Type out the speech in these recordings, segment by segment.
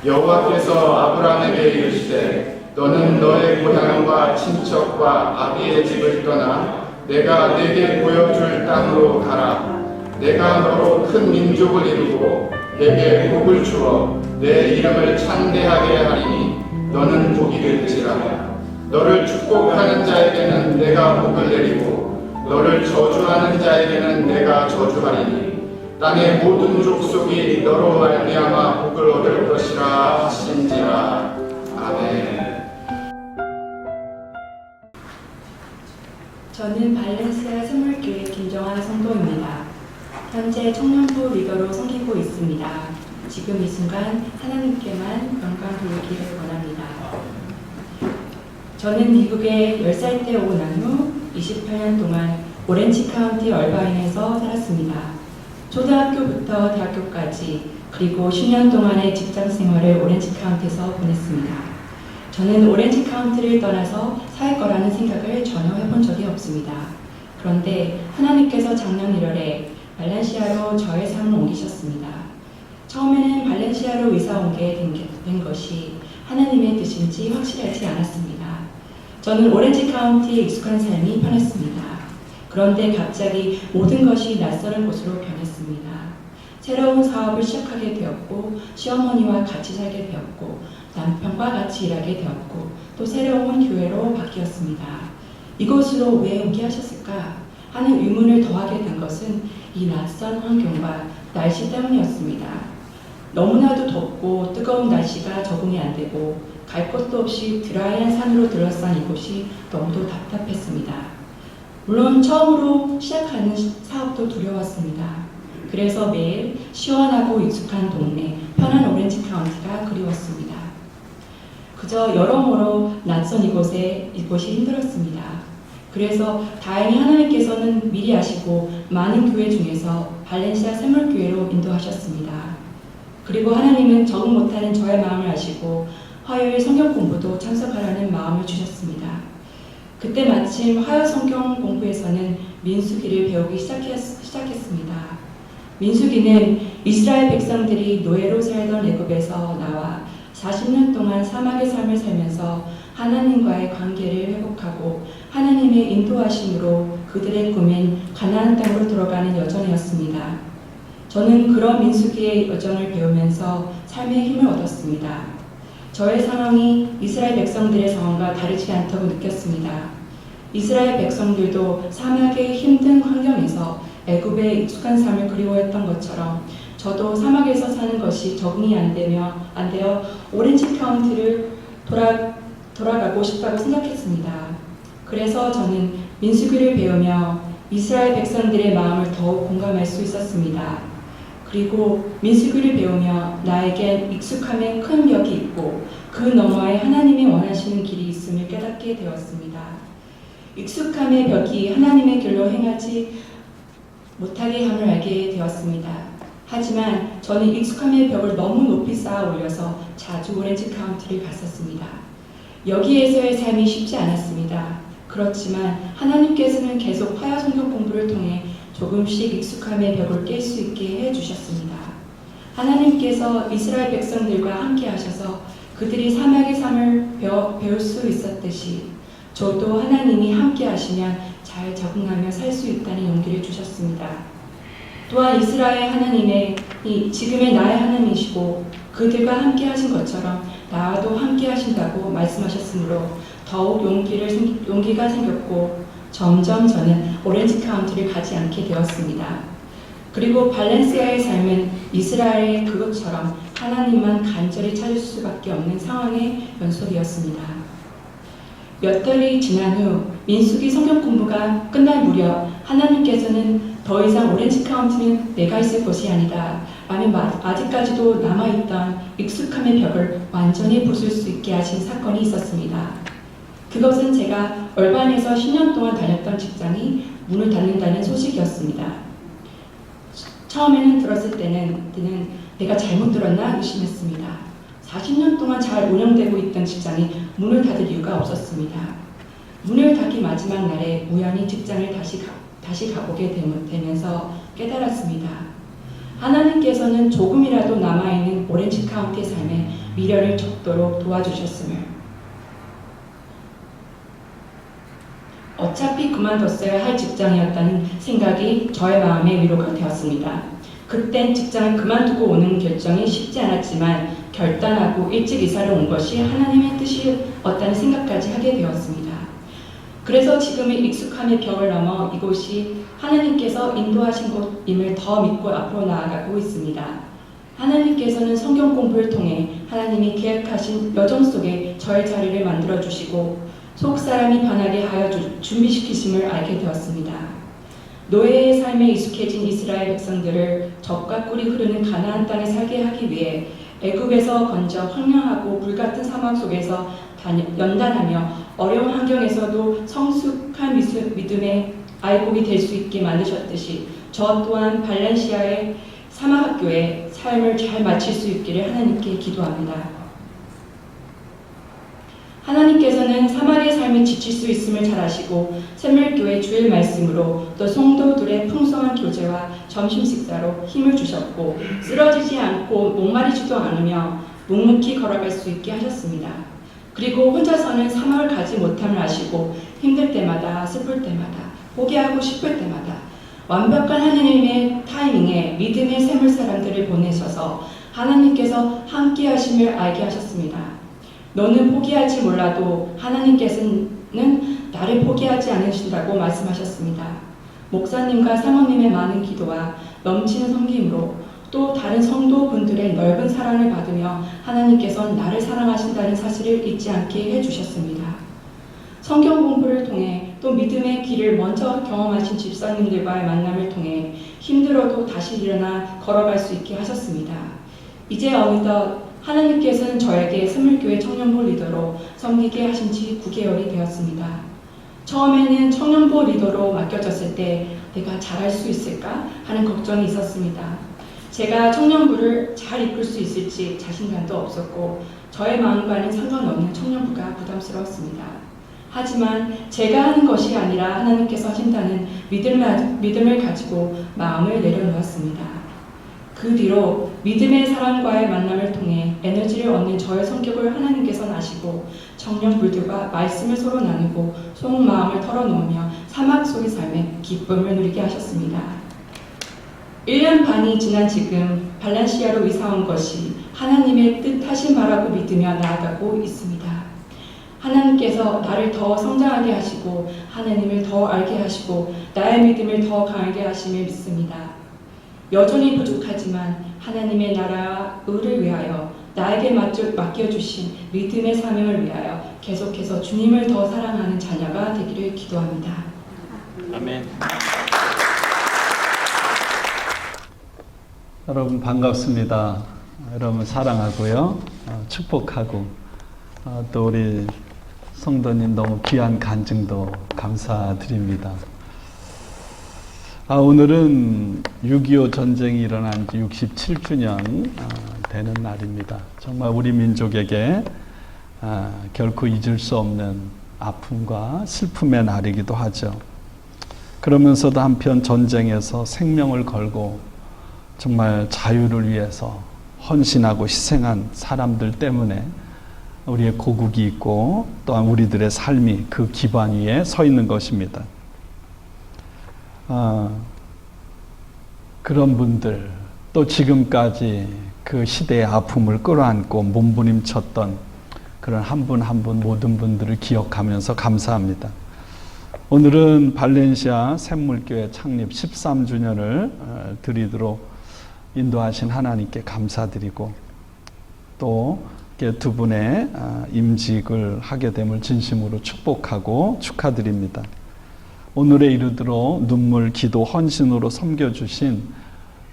여호와께서 아브라함에게 이르시되 너는 너의 고향과 친척과 아비의 집을 떠나 내가 네게 보여줄 땅으로 가라. 내가 너로 큰 민족을 이루고 내게 복을 주어 내 이름을 창대하게 하리니 너는 복이 될지라. 너를 축복하는 자에게는 내가 복을 내리고 너를 저주하는 자에게는 내가 저주하리니 땅의 모든 족속이 너로 말미암아 복을 얻을 것이라 하신지라. 아멘. 저는 발렌시아 샘물교회 김정아 성도입니다. 현재 청년부 리더로 섬기고 있습니다. 지금 이 순간 하나님께만 영광 돌리기를 원합니다. 저는 미국에 10살 때 오고 난 후 28년 동안 오렌지 카운티 얼바인에서 살았습니다. 초등학교부터 대학교까지 그리고 10년 동안의 직장 생활을 오렌지 카운티에서 보냈습니다. 저는 오렌지 카운티를 떠나서 살 거라는 생각을 전혀 해본 적이 없습니다. 그런데 하나님께서 작년 1월에 발렌시아로 저의 삶을 옮기셨습니다. 처음에는 발렌시아로 이사 오게 된 것이 하나님의 뜻인지 확실하지 않았습니다. 저는 오렌지 카운티에 익숙한 삶이 편했습니다. 그런데 갑자기 모든 것이 낯설은 곳으로 변했습니다. 새로운 사업을 시작하게 되었고 시어머니와 같이 살게 되었고 남편과 같이 일하게 되었고 또 새로운 교회로 바뀌었습니다. 이곳으로 왜 오게 하셨을까 하는 의문을 더하게 된 것은 이 낯선 환경과 날씨 때문이었습니다. 너무나도 덥고 뜨거운 날씨가 적응이 안 되고 갈 곳도 없이 드라이한 산으로 둘러싼 이곳이 너무도 답답했습니다. 물론 처음으로 시작하는 사업도 두려웠습니다. 그래서 매일 시원하고 익숙한 동네, 편한 오렌지 카운티가 그리웠습니다. 그저 여러모로 낯선 이곳이 힘들었습니다. 그래서 다행히 하나님께서는 미리 아시고 많은 교회 중에서 발렌시아 샘물교회로 인도하셨습니다. 그리고 하나님은 적응 못하는 저의 마음을 아시고 화요일 성경 공부도 참석하라는 마음을 주셨습니다. 그때 마침 화요 성경 공부에서는 민수기를 배우기 시작했습니다. 민수기는 이스라엘 백성들이 노예로 살던 애굽에서 나와 40년 동안 사막의 삶을 살면서 하나님과의 관계를 회복하고 하나님의 인도하심으로 그들의 꿈인 가나안 땅으로 들어가는 여정이었습니다. 저는 그런 민수기의 여정을 배우면서 삶의 힘을 얻었습니다. 저의 상황이 이스라엘 백성들의 상황과 다르지 않다고 느꼈습니다. 이스라엘 백성들도 사막의 힘든 환경에서 애굽의 익숙한 삶을 그리워했던 것처럼 저도 사막에서 사는 것이 적응이 안 되어 오렌지 카운티를 돌아가고 싶다고 생각했습니다. 그래서 저는 민수기를 배우며 이스라엘 백성들의 마음을 더욱 공감할 수 있었습니다. 그리고 민수기를 배우며 나에겐 익숙함에 큰 벽이 있고 그 너머에 하나님이 원하시는 길이 있음을 깨닫게 되었습니다. 익숙함의 벽이 하나님의 길로 행하지 못하게 함을 알게 되었습니다. 하지만 저는 익숙함의 벽을 너무 높이 쌓아 올려서 자주 오렌지 카운티를 갔었습니다. 여기에서의 삶이 쉽지 않았습니다. 그렇지만 하나님께서는 계속 화요 성경 공부를 통해 조금씩 익숙함의 벽을 깰 수 있게 해주셨습니다. 하나님께서 이스라엘 백성들과 함께 하셔서 그들이 사막의 삶을 배울 수 있었듯이 저도 하나님이 함께 하시면 잘 적응하며 살 수 있다는 용기를 주셨습니다. 또한 이스라엘 하나님의 지금의 나의 하나님이시고 그들과 함께 하신 것처럼 나와도 함께 하신다고 말씀하셨으므로 더욱 용기가 생겼고 점점 저는 오렌지 카운티를 가지 않게 되었습니다. 그리고 발렌시아의 삶은 이스라엘의 그것처럼 하나님만 간절히 찾을 수밖에 없는 상황의 연속이었습니다. 몇 달이 지난 후 민수기 성경 공부가 끝날 무렵 하나님께서는 더 이상 오렌지 카운티는 내가 있을 곳이 아니다 라며 아직까지도 남아있던 익숙함의 벽을 완전히 부술 수 있게 하신 사건이 있었습니다. 그것은 제가 얼반에서 10년 동안 다녔던 직장이 문을 닫는다는 소식이었습니다. 처음에는 들었을 때는 내가 잘못 들었나 의심했습니다. 40년 동안 잘 운영되고 있던 직장이 문을 닫을 이유가 없었습니다. 문을 닫기 마지막 날에 우연히 직장을 다시 가보게 되면서 깨달았습니다. 하나님께서는 조금이라도 남아있는 오렌지 카운티의 삶에 미련을 적도록 도와주셨음을, 어차피 그만뒀어야 할 직장이었다는 생각이 저의 마음의 위로가 되었습니다. 그땐 직장을 그만두고 오는 결정이 쉽지 않았지만 결단하고 일찍 이사를 온 것이 하나님의 뜻이었다는 생각까지 하게 되었습니다. 그래서 지금의 익숙함의 벽을 넘어 이곳이 하나님께서 인도하신 곳임을 더 믿고 앞으로 나아가고 있습니다. 하나님께서는 성경 공부를 통해 하나님이 계획하신 여정 속에 저의 자리를 만들어주시고 속사람이 변하게 하여 준비시키심을 알게 되었습니다. 노예의 삶에 익숙해진 이스라엘 백성들을 적과 꿀이 흐르는 가나안 땅에 살게 하기 위해 애굽에서 건져 황량하고 불같은 사막 속에서 연단하며 어려운 환경에서도 성숙한 믿음의 아이복이 될 수 있게 만드셨듯이 저 또한 발렌시아의 사막학교의 삶을 잘 마칠 수 있기를 하나님께 기도합니다. 하나님께서는 사막의 삶이 지칠 수 있음을 잘 아시고 샘물교회 주일 말씀으로 또 성도들의 풍성한 교제와 점심 식사로 힘을 주셨고 쓰러지지 않고 목마르지도 않으며 묵묵히 걸어갈 수 있게 하셨습니다. 그리고 혼자서는 사막을 가지 못함을 아시고 힘들 때마다 슬플 때마다 포기하고 싶을 때마다 완벽한 하나님의 타이밍에 믿음의 샘물 사람들을 보내셔서 하나님께서 함께 하심을 알게 하셨습니다. 너는 포기할지 몰라도 하나님께서는 나를 포기하지 않으신다고 말씀하셨습니다. 목사님과 사모님의 많은 기도와 넘치는 섬김으로 또 다른 성도분들의 넓은 사랑을 받으며 하나님께서 나를 사랑하신다는 사실을 잊지 않게 해주셨습니다. 성경 공부를 통해 또 믿음의 길을 먼저 경험하신 집사님들과의 만남을 통해 힘들어도 다시 일어나 걸어갈 수 있게 하셨습니다. 이제 어느덧 하나님께서는 저에게 샘물교회 청년부 리더로 섬기게 하신 지 9개월이 되었습니다. 처음에는 청년부 리더로 맡겨졌을 때 내가 잘할 수 있을까 하는 걱정이 있었습니다. 제가 청년부를 잘 이끌 수 있을지 자신감도 없었고 저의 마음과는 상관없는 청년부가 부담스러웠습니다. 하지만 제가 하는 것이 아니라 하나님께서 하신다는 믿음을 가지고 마음을 내려놓았습니다. 그 뒤로 믿음의 사람과의 만남을 통해 에너지를 얻는 저의 성격을 하나님께서 아시고 청년불들과 말씀을 서로 나누고 속마음을 털어놓으며 사막 속의 삶에 기쁨을 누리게 하셨습니다. 1년 반이 지난 지금 발렌시아로 이사 온 것이 하나님의 뜻하신 바라고 믿으며 나아가고 있습니다. 하나님께서 나를 더 성장하게 하시고 하나님을 더 알게 하시고 나의 믿음을 더 강하게 하심을 믿습니다. 여전히 부족하지만 하나님의 나라와 의를 위하여 나에게 맡겨주신 믿음의 사명을 위하여 계속해서 주님을 더 사랑하는 자녀가 되기를 기도합니다. 아멘. 여러분 반갑습니다. 여러분 사랑하고요. 축복하고 또 우리 성도님 너무 귀한 간증도 감사드립니다. 오늘은 6.25 전쟁이 일어난 지 67주년 되는 날입니다. 정말 우리 민족에게 결코 잊을 수 없는 아픔과 슬픔의 날이기도 하죠. 그러면서도 한편 전쟁에서 생명을 걸고 정말 자유를 위해서 헌신하고 희생한 사람들 때문에 우리의 고국이 있고 또한 우리들의 삶이 그 기반 위에 서 있는 것입니다. 그런 분들 또 지금까지 그 시대의 아픔을 끌어안고 몸부림쳤던 그런 한 분 한 분 모든 분들을 기억하면서 감사합니다. 오늘은 발렌시아 샘물교회 창립 13주년을 드리도록 인도하신 하나님께 감사드리고 또 두 분의 임직을 하게 됨을 진심으로 축복하고 축하드립니다. 오늘에 이르도록 눈물, 기도, 헌신으로 섬겨주신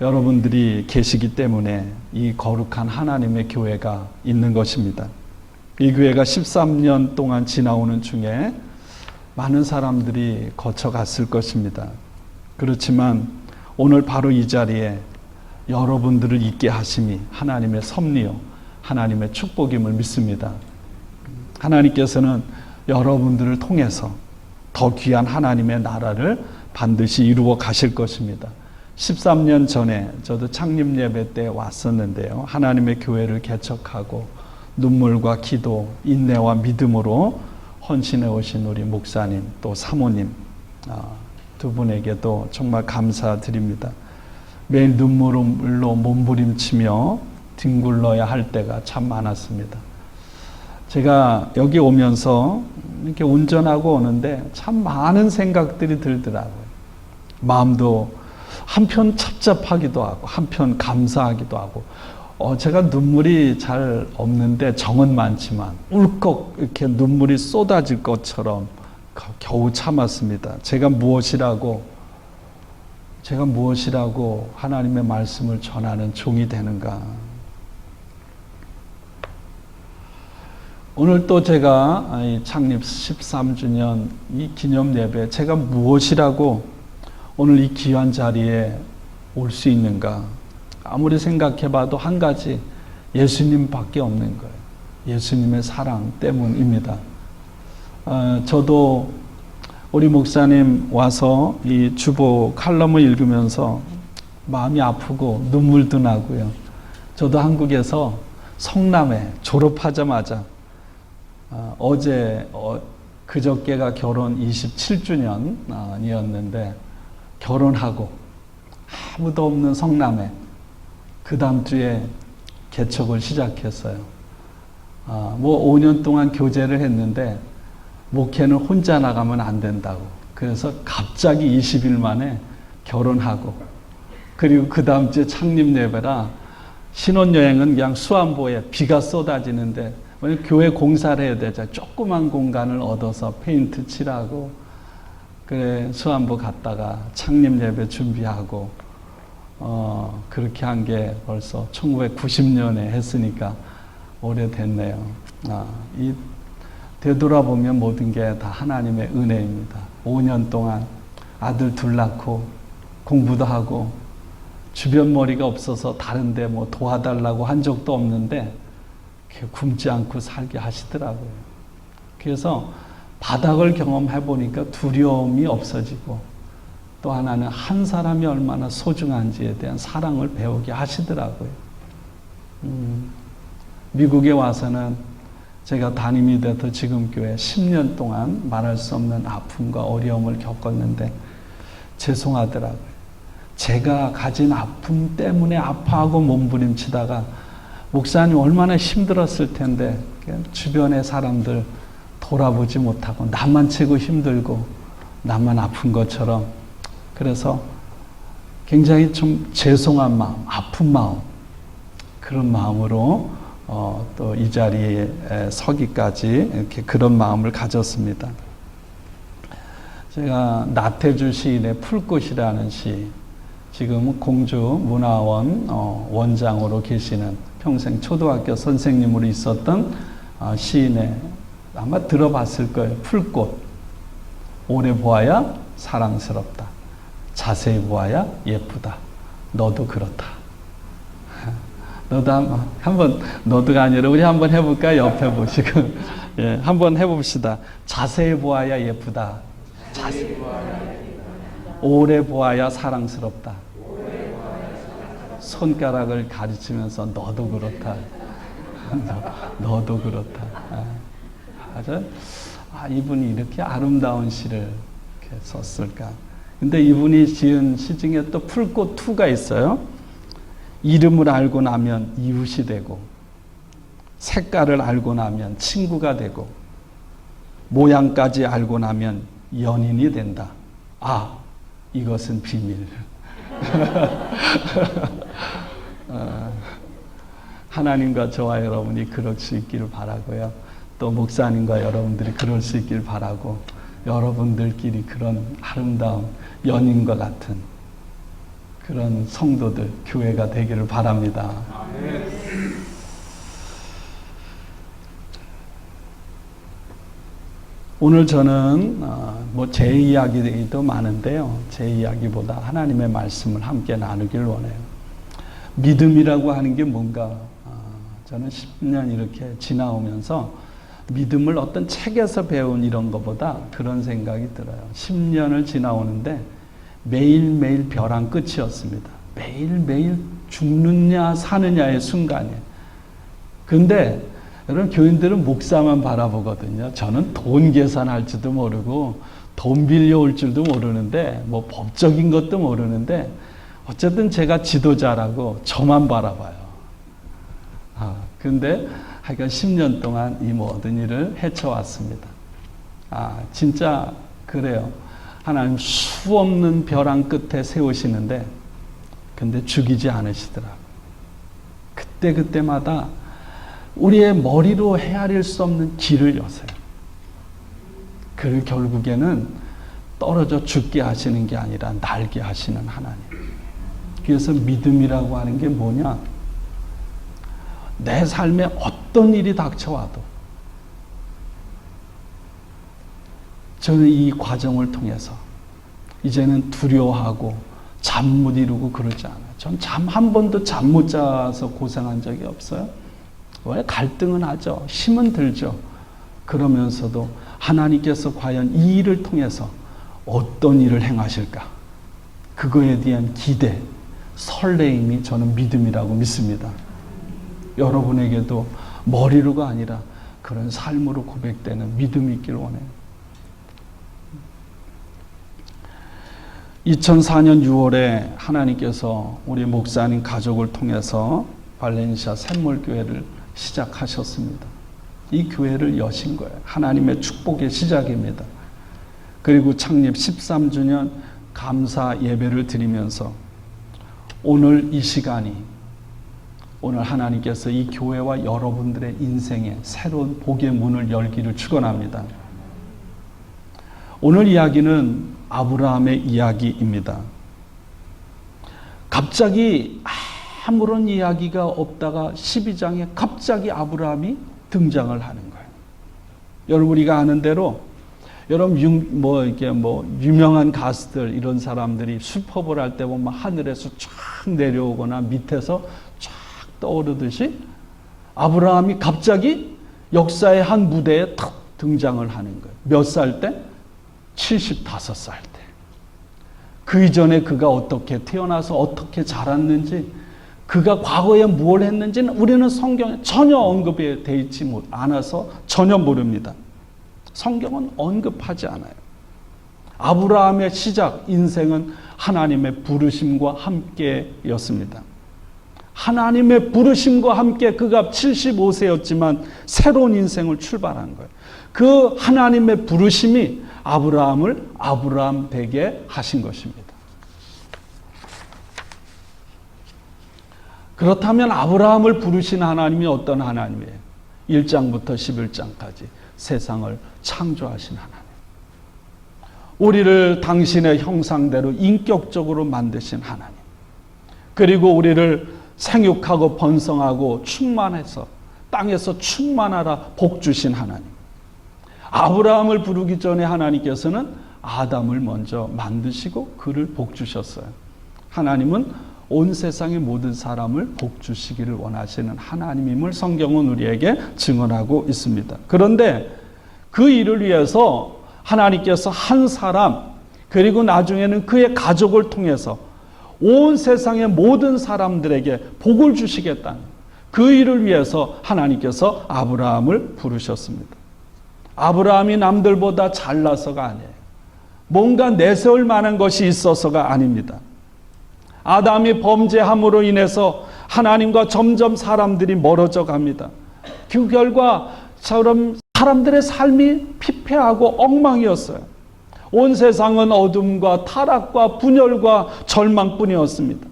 여러분들이 계시기 때문에 이 거룩한 하나님의 교회가 있는 것입니다. 이 교회가 13년 동안 지나오는 중에 많은 사람들이 거쳐갔을 것입니다. 그렇지만 오늘 바로 이 자리에 여러분들을 있게 하심이 하나님의 섭리요 하나님의 축복임을 믿습니다. 하나님께서는 여러분들을 통해서 더 귀한 하나님의 나라를 반드시 이루어 가실 것입니다. 13년 전에 저도 창립 예배 때 왔었는데요. 하나님의 교회를 개척하고 눈물과 기도, 인내와 믿음으로 헌신해 오신 우리 목사님 또 사모님 두 분에게도 정말 감사드립니다. 매일 눈물로 몸부림치며 뒹굴러야 할 때가 참 많았습니다. 제가 여기 오면서 이렇게 운전하고 오는데 참 많은 생각들이 들더라고요. 마음도 한편 찹찹하기도 하고 한편 감사하기도 하고 제가 눈물이 잘 없는데 정은 많지만 울컥 이렇게 눈물이 쏟아질 것처럼 겨우 참았습니다. 제가 무엇이라고 하나님의 말씀을 전하는 종이 되는가. 오늘 또 제가 창립 13주년 이 기념 예배 제가 무엇이라고 오늘 이 귀한 자리에 올 수 있는가. 아무리 생각해봐도 한 가지, 예수님밖에 없는 거예요. 예수님의 사랑 때문입니다. 저도 우리 목사님 와서 이 주보 칼럼을 읽으면서 마음이 아프고 눈물도 나고요. 저도 한국에서 성남에 졸업하자마자 그저께가 결혼 27주년이었는데 결혼하고 아무도 없는 성남에 그 다음 주에 개척을 시작했어요. 5년 동안 교제를 했는데 목회는 혼자 나가면 안 된다고. 그래서 갑자기 20일 만에 결혼하고 그리고 그 다음 주에 창립 예배라 신혼여행은 그냥 수안보에 비가 쏟아지는데 교회 공사를 해야 되자 조그만 공간을 얻어서 페인트 칠하고 그래 수안보 갔다가 창립 예배 준비하고 그렇게 한 게 벌써 1990년에 했으니까 오래됐네요. 이 되돌아보면 모든 게 다 하나님의 은혜입니다. 5년 동안 아들 둘 낳고 공부도 하고 주변 머리가 없어서 다른데 뭐 도와달라고 한 적도 없는데 굶지 않고 살게 하시더라고요. 그래서 바닥을 경험해 보니까 두려움이 없어지고 또 하나는 한 사람이 얼마나 소중한지에 대한 사랑을 배우게 하시더라고요. 미국에 와서는 제가 담임이 돼서 지금 교회 10년 동안 말할 수 없는 아픔과 어려움을 겪었는데 죄송하더라고요. 제가 가진 아픔 때문에 아파하고 몸부림치다가 목사님 얼마나 힘들었을 텐데 주변의 사람들 돌아보지 못하고 나만 치고 힘들고 나만 아픈 것처럼 그래서 굉장히 좀 죄송한 마음, 아픈 마음 그런 마음으로 또 이 자리에 서기까지 이렇게 그런 마음을 가졌습니다. 제가 나태주 시인의 풀꽃이라는 시 지금 공주문화원 원장으로 계시는 평생 초등학교 선생님으로 있었던 시인의 아마 들어봤을 거예요. 풀꽃. 오래 보아야 사랑스럽다. 자세히 보아야 예쁘다. 너도 그렇다. 너도 한번 너도가 아니라 우리 한번 해볼까? 옆에 보시고 예, 한번 해봅시다. 자세히 보아야 예쁘다. 오래 보아야 사랑스럽다. 손가락을 가리치면서 너도 그렇다. 너도 그렇다. 이분이 이렇게 아름다운 시를 이렇게 썼을까. 근데 이분이 지은 시 중에 또 풀꽃 2가 있어요. 이름을 알고 나면 이웃이 되고, 색깔을 알고 나면 친구가 되고, 모양까지 알고 나면 연인이 된다. 이것은 비밀. 하나님과 저와 여러분이 그럴 수 있기를 바라고요. 또 목사님과 여러분들이 그럴 수 있기를 바라고 여러분들끼리 그런 아름다운 연인과 같은 그런 성도들, 교회가 되기를 바랍니다. 오늘 저는 제 이야기도 많은데요. 제 이야기보다 하나님의 말씀을 함께 나누길 원해요. 믿음이라고 하는 게 뭔가 저는 10년 이렇게 지나오면서 믿음을 어떤 책에서 배운 이런 것보다 그런 생각이 들어요. 10년을 지나오는데 매일매일 벼랑 끝이었습니다. 매일매일 죽느냐 사느냐의 순간이에요. 근데 여러분, 교인들은 목사만 바라보거든요. 저는 돈 계산할지도 모르고 돈 빌려올 줄도 모르는데 뭐 법적인 것도 모르는데 어쨌든 제가 지도자라고 저만 바라봐요. 근데 하여간 10년 동안 이 모든 일을 헤쳐왔습니다. 진짜 그래요. 하나님 수없는 벼랑 끝에 세우시는데 근데 죽이지 않으시더라고요. 그때마다 우리의 머리로 헤아릴 수 없는 길을 여세요. 그를 결국에는 떨어져 죽게 하시는 게 아니라 날게 하시는 하나님. 그래서 믿음이라고 하는 게 뭐냐? 내 삶에 어떤 일이 닥쳐와도 저는 이 과정을 통해서 이제는 두려워하고 잠 못 이루고 그러지 않아요. 전 잠 한 번도 잠 못 자서 고생한 적이 없어요. 왜? 갈등은 하죠. 힘은 들죠. 그러면서도 하나님께서 과연 이 일을 통해서 어떤 일을 행하실까? 그거에 대한 기대, 설레임이 저는 믿음이라고 믿습니다. 여러분에게도 머리로가 아니라 그런 삶으로 고백되는 믿음이 있길 원해요. 2004년 6월에 하나님께서 우리 목사님 가족을 통해서 발렌시아 샘물교회를 시작하셨습니다. 이 교회를 여신 거예요. 하나님의 축복의 시작입니다. 그리고 창립 13주년 감사 예배를 드리면서 오늘 이 시간이 오늘 하나님께서 이 교회와 여러분들의 인생에 새로운 복의 문을 열기를 축원합니다. 오늘 이야기는 아브라함의 이야기입니다. 갑자기 아무런 이야기가 없다가 12장에 갑자기 아브라함이 등장을 하는 거예요. 여러분, 우리가 아는 대로 여러분 유명한 가수들 이런 사람들이 슈퍼볼 할 때 보면 하늘에서 쫙 내려오거나 밑에서 쫙 떠오르듯이 아브라함이 갑자기 역사의 한 무대에 탁 등장을 하는 거예요. 몇 살 때? 75살 때. 그 이전에 그가 어떻게 태어나서 어떻게 자랐는지, 그가 과거에 뭘 했는지는 우리는 성경에 전혀 언급이 되어 있지 않아서 전혀 모릅니다. 성경은 언급하지 않아요. 아브라함의 시작, 인생은 하나님의 부르심과 함께였습니다. 하나님의 부르심과 함께 그가 75세였지만 새로운 인생을 출발한 거예요. 그 하나님의 부르심이 아브라함을 아브라함 되게 하신 것입니다. 그렇다면 아브라함을 부르신 하나님이 어떤 하나님이에요? 1장부터 11장까지 세상을 창조하신 하나님. 우리를 당신의 형상대로 인격적으로 만드신 하나님. 그리고 우리를 생육하고 번성하고 충만해서 땅에서 충만하라 복 주신 하나님. 아브라함을 부르기 전에 하나님께서는 아담을 먼저 만드시고 그를 복 주셨어요. 하나님은 온 세상의 모든 사람을 복 주시기를 원하시는 하나님임을 성경은 우리에게 증언하고 있습니다. 그런데 그 일을 위해서 하나님께서 한 사람, 그리고 나중에는 그의 가족을 통해서 온 세상의 모든 사람들에게 복을 주시겠다는 그 일을 위해서 하나님께서 아브라함을 부르셨습니다. 아브라함이 남들보다 잘나서가 아니에요. 뭔가 내세울 만한 것이 있어서가 아닙니다. 아담이 범죄함으로 인해서 하나님과 점점 사람들이 멀어져 갑니다. 그 결과 사람들의 삶이 피폐하고 엉망이었어요. 온 세상은 어둠과 타락과 분열과 절망뿐이었습니다.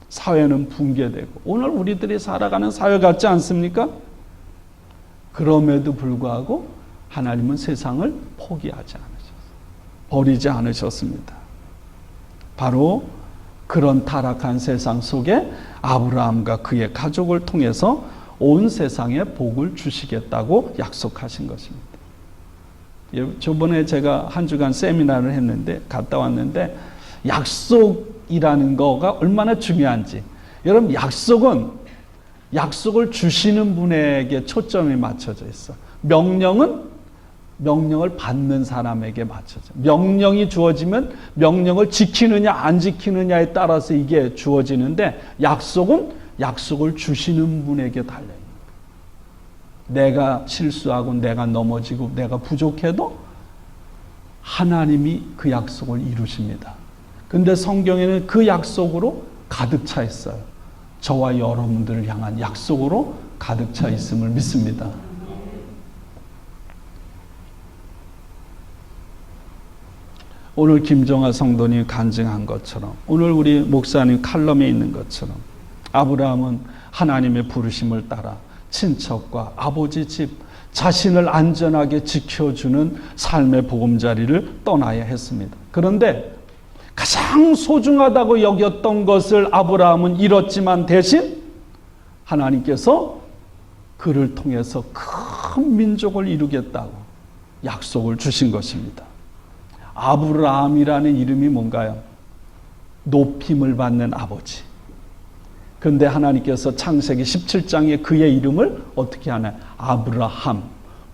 사회는 붕괴되고 오늘 우리들이 살아가는 사회 같지 않습니까? 그럼에도 불구하고 하나님은 세상을 포기하지 않으셨어요. 버리지 않으셨습니다. 바로 그런 타락한 세상 속에 아브라함과 그의 가족을 통해서 온 세상에 복을 주시겠다고 약속하신 것입니다. 저번에 제가 한 주간 세미나를 했는데 갔다 왔는데 약속이라는 거가 얼마나 중요한지, 여러분, 약속을 주시는 분에게 초점이 맞춰져 있어. 명령은 명령을 받는 사람에게 맞춰져. 명령이 주어지면 명령을 지키느냐 안 지키느냐에 따라서 이게 주어지는데, 약속은 약속을 주시는 분에게 달려있는 거예요. 내가 실수하고 내가 넘어지고 내가 부족해도 하나님이 그 약속을 이루십니다. 근데 성경에는 그 약속으로 가득 차 있어요. 저와 여러분들을 향한 약속으로 가득 차 있음을 믿습니다. 오늘 김정아 성도님이 간증한 것처럼, 오늘 우리 목사님 칼럼에 있는 것처럼, 아브라함은 하나님의 부르심을 따라 친척과 아버지 집, 자신을 안전하게 지켜주는 삶의 보금자리를 떠나야 했습니다. 그런데 가장 소중하다고 여겼던 것을 아브라함은 잃었지만, 대신 하나님께서 그를 통해서 큰 민족을 이루겠다고 약속을 주신 것입니다. 아브라함이라는 이름이 뭔가요? 높임을 받는 아버지. 그런데 하나님께서 창세기 17장에 그의 이름을 어떻게 하나요? 아브라함,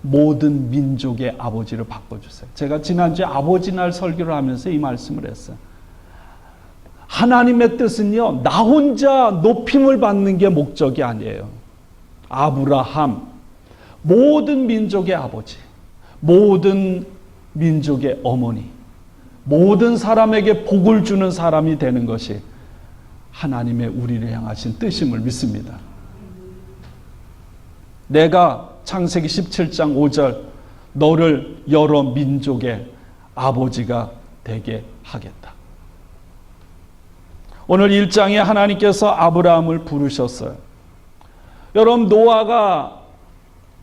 모든 민족의 아버지로 바꿔주세요. 제가 지난주에 아버지 날 설교를 하면서 이 말씀을 했어요. 하나님의 뜻은요, 나 혼자 높임을 받는 게 목적이 아니에요. 아브라함, 모든 민족의 아버지, 모든 민족의 어머니, 모든 사람에게 복을 주는 사람이 되는 것이 하나님의 우리를 향하신 뜻임을 믿습니다. 내가 창세기 17장 5절 너를 여러 민족의 아버지가 되게 하겠다. 오늘 1장에 하나님께서 아브라함을 부르셨어요. 여러분, 노아가,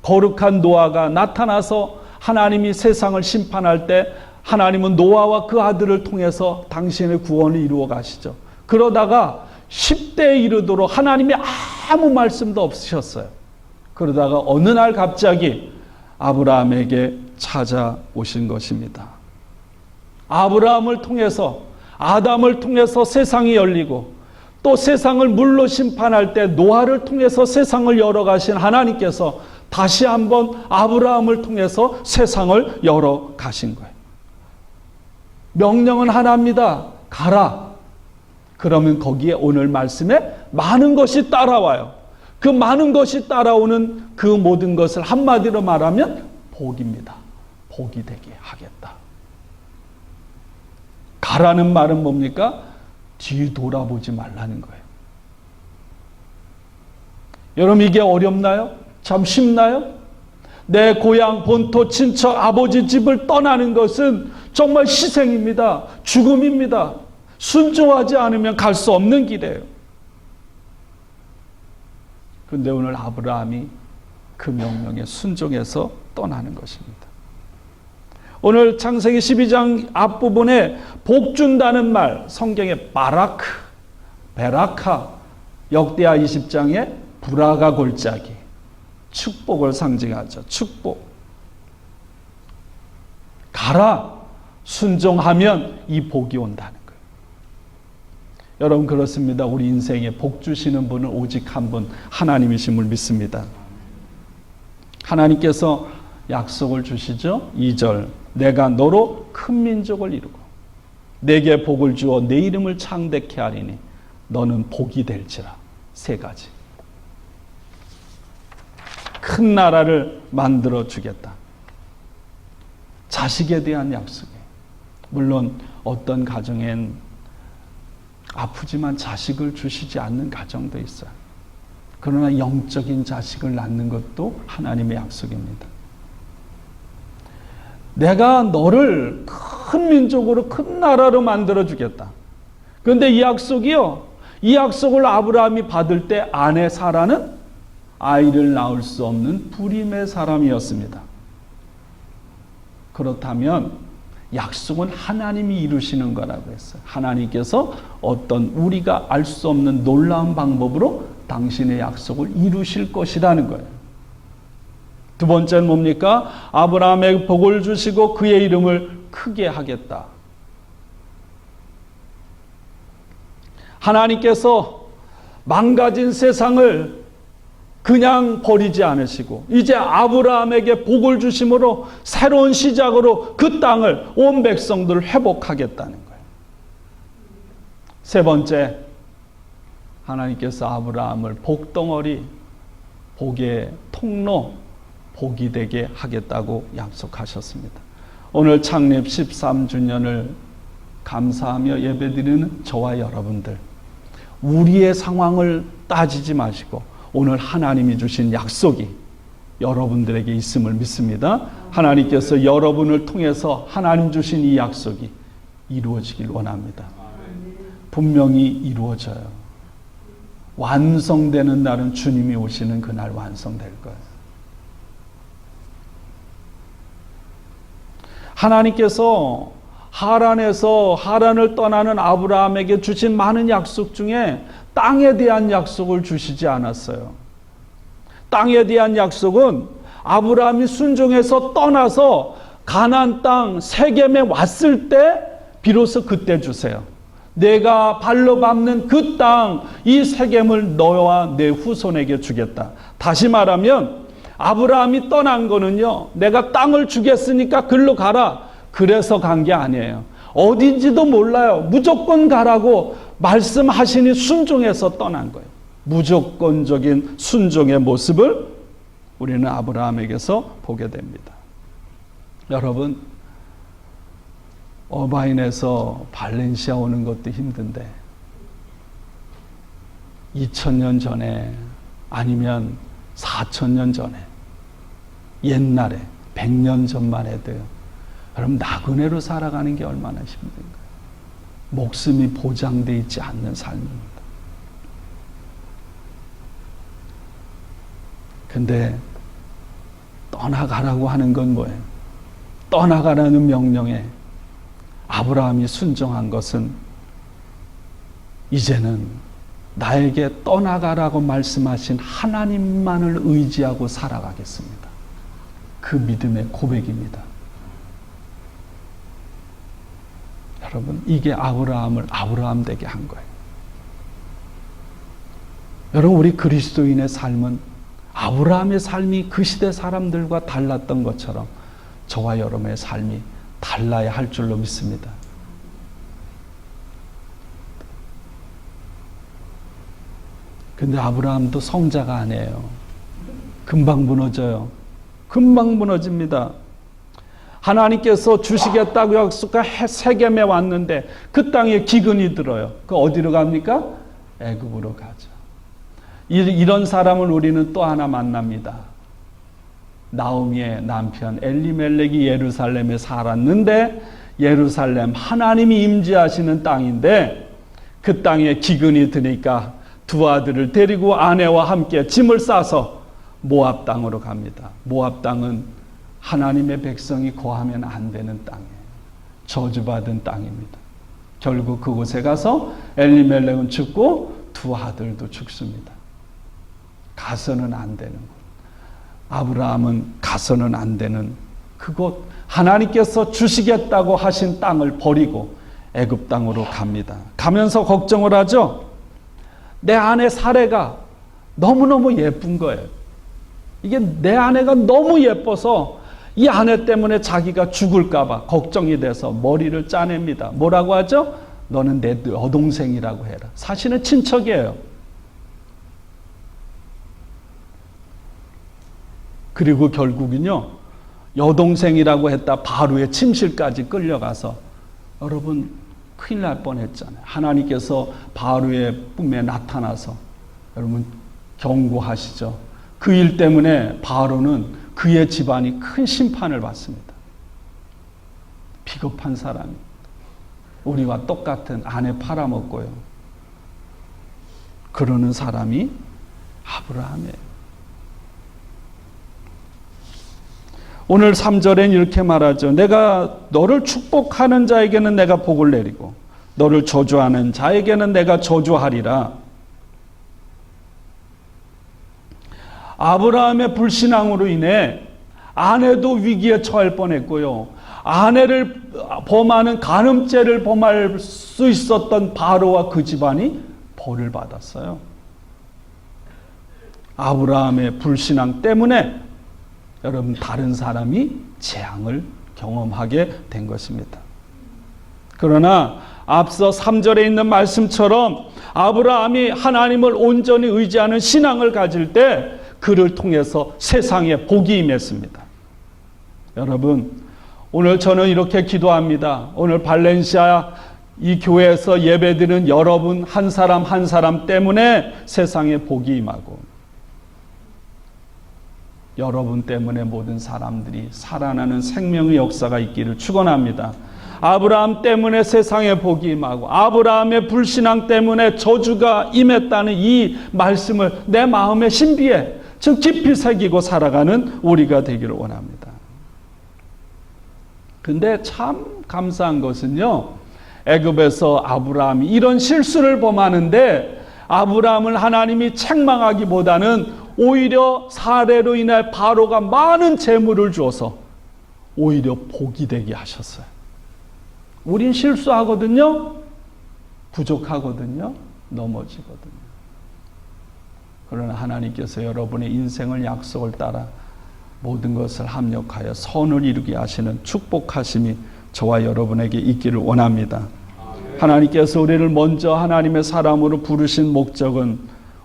거룩한 노아가 나타나서 하나님이 세상을 심판할 때 하나님은 노아와 그 아들을 통해서 당신의 구원을 이루어 가시죠. 그러다가 10대에 이르도록 하나님이 아무 말씀도 없으셨어요. 그러다가 어느 날 갑자기 아브라함에게 찾아오신 것입니다. 아브라함을 통해서, 아담을 통해서 세상이 열리고, 또 세상을 물로 심판할 때 노아를 통해서 세상을 열어가신 하나님께서 다시 한번 아브라함을 통해서 세상을 열어가신 거예요. 명령은 하나입니다. 가라. 그러면 거기에 오늘 말씀에 많은 것이 따라와요. 그 많은 것이 따라오는 그 모든 것을 한마디로 말하면 복입니다. 복이 되게 하겠다. 가라는 말은 뭡니까? 뒤돌아보지 말라는 거예요. 여러분, 이게 어렵나요? 참 쉽나요? 내 고향, 본토, 친척, 아버지 집을 떠나는 것은 정말 희생입니다. 죽음입니다. 순종하지 않으면 갈 수 없는 길이에요. 그런데 오늘 아브라함이 그 명령에 순종해서 떠나는 것입니다. 오늘 창세기 12장 앞부분에 복 준다는 말, 성경에 바라크, 베라카, 역대하 20장에 브라가 골짜기, 축복을 상징하죠. 축복. 가라, 순종하면 이 복이 온다는 거예요. 여러분, 그렇습니다. 우리 인생에 복 주시는 분은 오직 한 분, 하나님이심을 믿습니다. 하나님께서 약속을 주시죠. 2절, 내가 너로 큰 민족을 이루고 내게 복을 주어 내 이름을 창대케 하리니 너는 복이 될지라. 3가지. 큰 나라를 만들어 주겠다. 자식에 대한 약속이에요. 물론 어떤 가정엔 아프지만 자식을 주시지 않는 가정도 있어요. 그러나 영적인 자식을 낳는 것도 하나님의 약속입니다. 내가 너를 큰 민족으로, 큰 나라로 만들어 주겠다. 그런데 이 약속이요, 이 약속을 아브라함이 받을 때 아내 사라는 아이를 낳을 수 없는 불임의 사람이었습니다. 그렇다면 약속은 하나님이 이루시는 거라고 했어요. 하나님께서 어떤 우리가 알 수 없는 놀라운 방법으로 당신의 약속을 이루실 것이라는 거예요. 두 번째는 뭡니까? 아브라함에게 복을 주시고 그의 이름을 크게 하겠다. 하나님께서 망가진 세상을 그냥 버리지 않으시고 이제 아브라함에게 복을 주심으로 새로운 시작으로 그 땅을 온 백성들을 회복하겠다는 거예요. 세 번째, 하나님께서 아브라함을 복덩어리, 복의 통로, 복이 되게 하겠다고 약속하셨습니다. 오늘 창립 13주년을 감사하며 예배드리는 저와 여러분들, 우리의 상황을 따지지 마시고 오늘 하나님이 주신 약속이 여러분들에게 있음을 믿습니다. 하나님께서 여러분을 통해서 하나님 주신 이 약속이 이루어지길 원합니다. 분명히 이루어져요. 완성되는 날은 주님이 오시는 그날 완성될 거예요. 하나님께서 하란을 떠나는 아브라함에게 주신 많은 약속 중에 땅에 대한 약속을 주시지 않았어요. 땅에 대한 약속은 아브라함이 순종해서 떠나서 가나안 땅 세겜에 왔을 때 비로소 그때 주세요. 내가 발로 밟는 그 땅, 이 세겜을 너와 내 후손에게 주겠다. 다시 말하면 아브라함이 떠난 거는요, 내가 땅을 주겠으니까 글로 가라, 그래서 간 게 아니에요. 어딘지도 몰라요. 무조건 가라고 말씀하시니 순종해서 떠난 거예요. 무조건적인 순종의 모습을 우리는 아브라함에게서 보게 됩니다. 여러분, 어바인에서 발렌시아 오는 것도 힘든데 2000년 전에 아니면 4000년 전에 옛날에 100년 전만 해도 여러분 나그네로 살아가는 게 얼마나 힘든가요? 목숨이 보장되어 있지 않는 삶입니다. 근데 떠나가라고 하는 건 뭐예요? 떠나가라는 명령에 아브라함이 순종한 것은 이제는 나에게 떠나가라고 말씀하신 하나님만을 의지하고 살아가겠습니다. 그 믿음의 고백입니다. 여러분, 이게 아브라함을 아브라함 되게 한 거예요. 여러분, 우리 그리스도인의 삶은 아브라함의 삶이 그 시대 사람들과 달랐던 것처럼 저와 여러분의 삶이 달라야 할 줄로 믿습니다. 근데 아브라함도 성자가 아니에요. 금방 무너져요. 금방 무너집니다. 하나님께서 주시겠다고 약속한 세겜에 왔는데 그 땅에 기근이 들어요. 그 어디로 갑니까? 애굽으로 가죠. 이런 사람을 우리는 또 하나 만납니다. 나오미의 남편 엘리멜렉이 예루살렘에 살았는데 예루살렘 하나님이 임재하시는 땅인데 그 땅에 기근이 드니까 두 아들을 데리고 아내와 함께 짐을 싸서 모압 땅으로 갑니다. 모압 땅은 하나님의 백성이 거하면 안 되는 땅이에요. 저주받은 땅입니다. 결국 그곳에 가서 엘리멜렉은 죽고 두 아들도 죽습니다. 가서는 안 되는 곳. 아브라함은 가서는 안 되는 그곳, 하나님께서 주시겠다고 하신 땅을 버리고 애굽 땅으로 갑니다. 가면서 걱정을 하죠. 내 아내 사레가 너무너무 예쁜 거예요. 이게 내 아내가 너무 예뻐서 이 아내 때문에 자기가 죽을까 봐 걱정이 돼서 머리를 짜냅니다. 뭐라고 하죠? 너는 내 여동생이라고 해라. 사실은 친척이에요. 그리고 결국은요, 여동생이라고 했다 바로의 침실까지 끌려가서 여러분 큰일 날 뻔했잖아요. 하나님께서 바로의 꿈에 나타나서 여러분 경고하시죠. 그 일 때문에 바로는 그의 집안이 큰 심판을 받습니다. 비겁한 사람이 우리와 똑같은 아내 팔아먹고요. 그러는 사람이 아브라함이에요. 오늘 3절엔 이렇게 말하죠. 내가 너를 축복하는 자에게는 내가 복을 내리고 너를 저주하는 자에게는 내가 저주하리라. 아브라함의 불신앙으로 인해 아내도 위기에 처할 뻔했고요. 아내를 범하는 간음죄를 범할 수 있었던 바로와 그 집안이 벌을 받았어요. 아브라함의 불신앙 때문에 여러분 다른 사람이 재앙을 경험하게 된 것입니다. 그러나 앞서 3절에 있는 말씀처럼 아브라함이 하나님을 온전히 의지하는 신앙을 가질 때 그를 통해서 세상에 복이 임했습니다. 여러분, 오늘 저는 이렇게 기도합니다. 오늘 발렌시아 이 교회에서 예배드리는 여러분 한 사람 한 사람 때문에 세상에 복이 임하고 여러분 때문에 모든 사람들이 살아나는 생명의 역사가 있기를 축원합니다. 아브라함 때문에 세상에 복이 임하고 아브라함의 불신앙 때문에 저주가 임했다는 이 말씀을 내 마음에 신비에 좀 깊이 새기고 살아가는 우리가 되기를 원합니다. 근데 참 감사한 것은요, 애굽에서 아브라함이 이런 실수를 범하는데 아브라함을 하나님이 책망하기보다는 오히려 사례로 인해 바로가 많은 재물을 주어서 오히려 복이 되게 하셨어요. 우린 실수하거든요. 부족하거든요. 넘어지거든요. 그러나 하나님께서 여러분의 인생을 약속을 따라 모든 것을 합력하여 선을 이루게 하시는 축복하심이 저와 여러분에게 있기를 원합니다. 하나님께서 우리를 먼저 하나님의 사람으로 부르신 목적은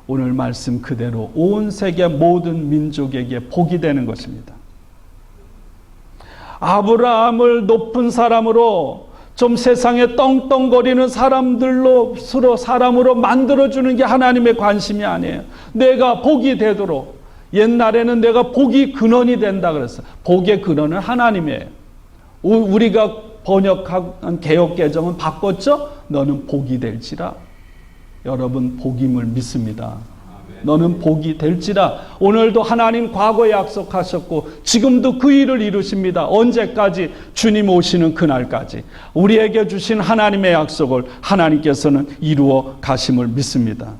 오늘 말씀 그대로 온 세계 모든 민족에게 복이 되는 것입니다. 아브라함을 높은 사람으로 좀 세상에 떵떵거리는 사람으로 만들어주는 게 하나님의 관심이 아니에요. 내가 복이 되도록. 옛날에는 내가 복이 근원이 된다 그랬어요. 복의 근원은 하나님이에요. 우리가 번역한 개역개정은 바꿨죠? 너는 복이 될지라. 여러분 복임을 믿습니다. 너는 복이 될지라. 오늘도 하나님 과거에 약속하셨고 지금도 그 일을 이루십니다. 언제까지? 주님 오시는 그날까지 우리에게 주신 하나님의 약속을 하나님께서는 이루어 가심을 믿습니다.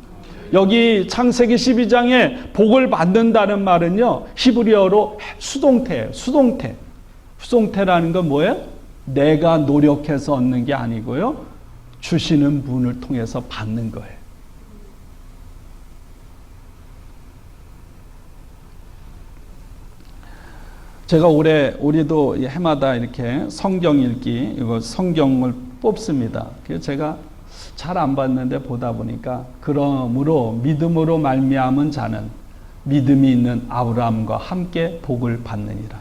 여기 창세기 12장에 복을 받는다는 말은요, 히브리어로 수동태예요. 수동태. 수동태라는 건 뭐예요? 내가 노력해서 얻는 게 아니고요, 주시는 분을 통해서 받는 거예요. 제가 우리도 해마다 이렇게 성경 읽기, 이거 성경을 뽑습니다. 그래서 제가 잘 안 봤는데 보다 보니까, 그러므로 믿음으로 말미암은 자는 믿음이 있는 아브라함과 함께 복을 받느니라.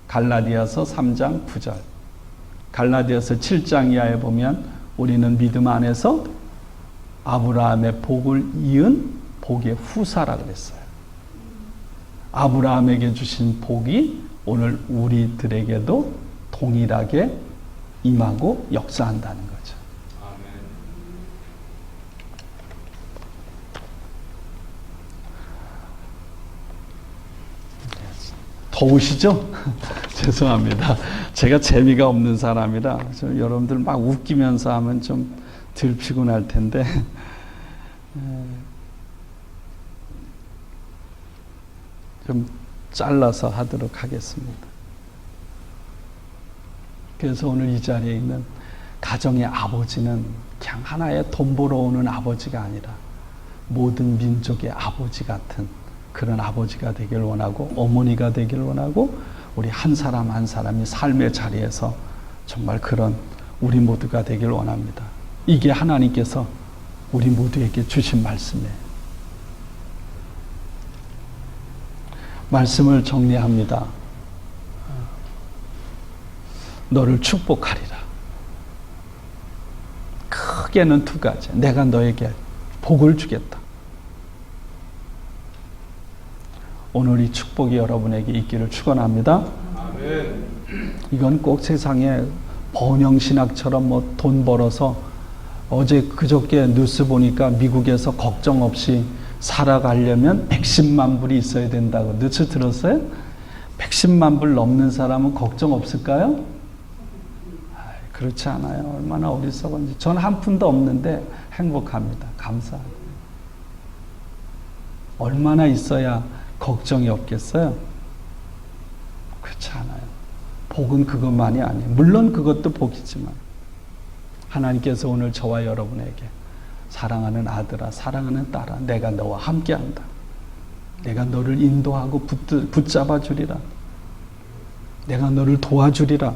갈라디아서 3장 9절. 갈라디아서 7장 이하에 보면 우리는 믿음 안에서 아브라함의 복을 이은 복의 후사라 그랬어요. 아브라함에게 주신 복이 오늘 우리들에게도 동일하게 임하고 역사한다는 거죠. 더우시죠? 죄송합니다. 제가 재미가 없는 사람이라 여러분들 막 웃기면서 하면 좀 덜 피곤할 텐데 좀 잘라서 하도록 하겠습니다. 그래서 오늘 이 자리에 있는 가정의 아버지는 그냥 하나의 돈 벌어오는 아버지가 아니라 모든 민족의 아버지 같은 그런 아버지가 되길 원하고, 어머니가 되길 원하고, 우리 한 사람 한 사람이 삶의 자리에서 정말 그런 우리 모두가 되길 원합니다. 이게 하나님께서 우리 모두에게 주신 말씀이에요. 말씀을 정리합니다. 너를 축복하리라. 크게는 두 가지. 내가 너에게 복을 주겠다. 오늘 이 축복이 여러분에게 있기를 축원합니다. 아멘. 이건 꼭 세상에 번영신학처럼 뭐 돈 벌어서, 어제 그저께 뉴스 보니까 미국에서 걱정 없이 살아가려면 110만 불이 있어야 된다고. 뉴스 들었어요? 110만 불 넘는 사람은 걱정 없을까요? 그렇지 않아요. 얼마나 어리석은지. 전 한 푼도 없는데 행복합니다. 감사합니다. 얼마나 있어야 걱정이 없겠어요? 그렇지 않아요. 복은 그것만이 아니에요. 물론 그것도 복이지만 하나님께서 오늘 저와 여러분에게 사랑하는 아들아, 사랑하는 딸아, 내가 너와 함께한다. 내가 너를 인도하고 붙잡아 주리라. 내가 너를 도와주리라.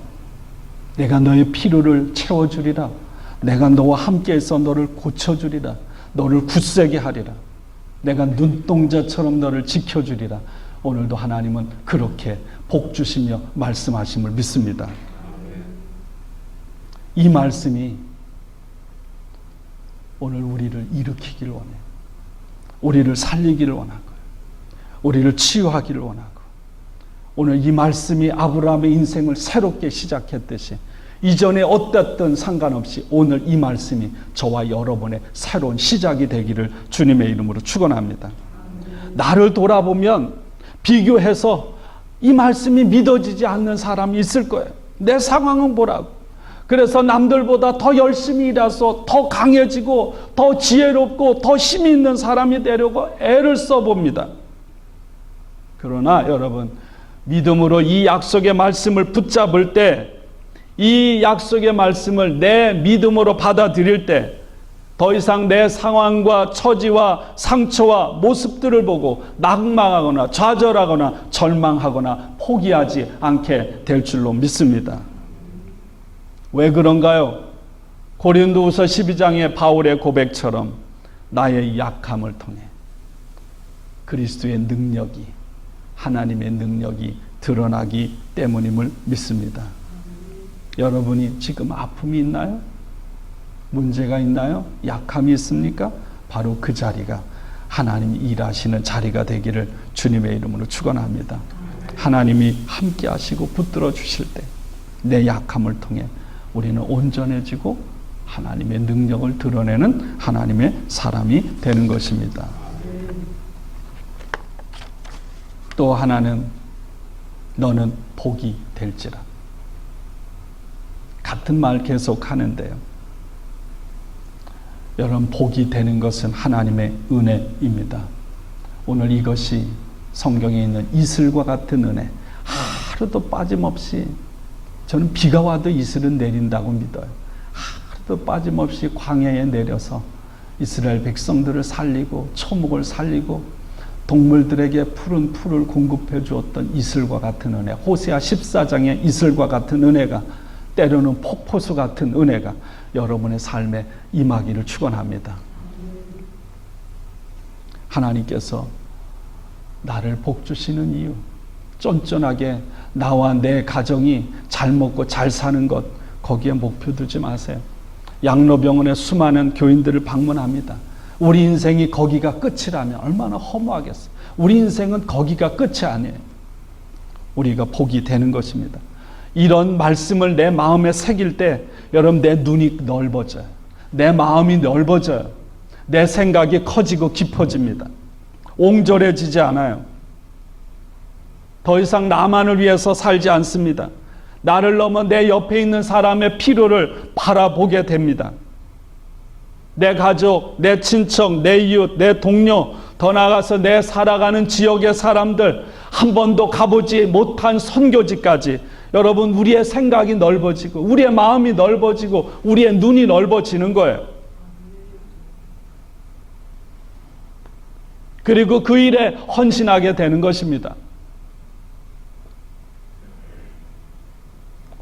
내가 너의 필요를 채워주리라. 내가 너와 함께해서 너를 고쳐주리라. 너를 굳세게 하리라. 내가 눈동자처럼 너를 지켜주리라. 오늘도 하나님은 그렇게 복 주시며 말씀하심을 믿습니다. 이 말씀이 오늘 우리를 일으키기를 원해요. 우리를 살리기를 원하고, 우리를 치유하기를 원하고, 오늘 이 말씀이 아브라함의 인생을 새롭게 시작했듯이 이전에 어땠든 상관없이 오늘 이 말씀이 저와 여러분의 새로운 시작이 되기를 주님의 이름으로 축원합니다. 나를 돌아보면 비교해서 이 말씀이 믿어지지 않는 사람이 있을 거예요. 내 상황은 뭐라고. 그래서 남들보다 더 열심히 일해서 더 강해지고 더 지혜롭고 더 힘이 있는 사람이 되려고 애를 써봅니다. 그러나 여러분, 믿음으로 이 약속의 말씀을 붙잡을 때, 이 약속의 말씀을 내 믿음으로 받아들일 때 더 이상 내 상황과 처지와 상처와 모습들을 보고 낙망하거나 좌절하거나 절망하거나 포기하지 않게 될 줄로 믿습니다. 왜 그런가요? 고린도후서 12장의 바울의 고백처럼 나의 약함을 통해 그리스도의 능력이, 하나님의 능력이 드러나기 때문임을 믿습니다. 여러분이 지금 아픔이 있나요? 문제가 있나요? 약함이 있습니까? 바로 그 자리가 하나님이 일하시는 자리가 되기를 주님의 이름으로 축원합니다. 하나님이 함께 하시고 붙들어 주실 때 내 약함을 통해 우리는 온전해지고 하나님의 능력을 드러내는 하나님의 사람이 되는 것입니다. 또 하나는 너는 복이 될지라. 같은 말 계속 하는데요. 여러분, 복이 되는 것은 하나님의 은혜입니다. 오늘 이것이 성경에 있는 이슬과 같은 은혜, 하루도 빠짐없이, 저는 비가 와도 이슬은 내린다고 믿어요. 하루도 빠짐없이 광야에 내려서 이스라엘 백성들을 살리고 초목을 살리고 동물들에게 푸른 풀을 공급해 주었던 이슬과 같은 은혜, 호세아 14장의 이슬과 같은 은혜가, 때로는 폭포수 같은 은혜가 여러분의 삶에 임하기를 축원합니다. 하나님께서 나를 복 주시는 이유, 쫀쫀하게 나와 내 가정이 잘 먹고 잘 사는 것, 거기에 목표 두지 마세요. 양로병원에 수많은 교인들을 방문합니다. 우리 인생이 거기가 끝이라면 얼마나 허무하겠어요. 우리 인생은 거기가 끝이 아니에요. 우리가 복이 되는 것입니다. 이런 말씀을 내 마음에 새길 때 여러분, 내 눈이 넓어져요. 내 마음이 넓어져요. 내 생각이 커지고 깊어집니다. 옹졸해지지 않아요. 더 이상 나만을 위해서 살지 않습니다. 나를 넘어 내 옆에 있는 사람의 필요를 바라보게 됩니다. 내 가족, 내 친척, 내 이웃, 내 동료, 더 나아가서 내 살아가는 지역의 사람들, 한 번도 가보지 못한 선교지까지 여러분, 우리의 생각이 넓어지고 우리의 마음이 넓어지고 우리의 눈이 넓어지는 거예요. 그리고 그 일에 헌신하게 되는 것입니다.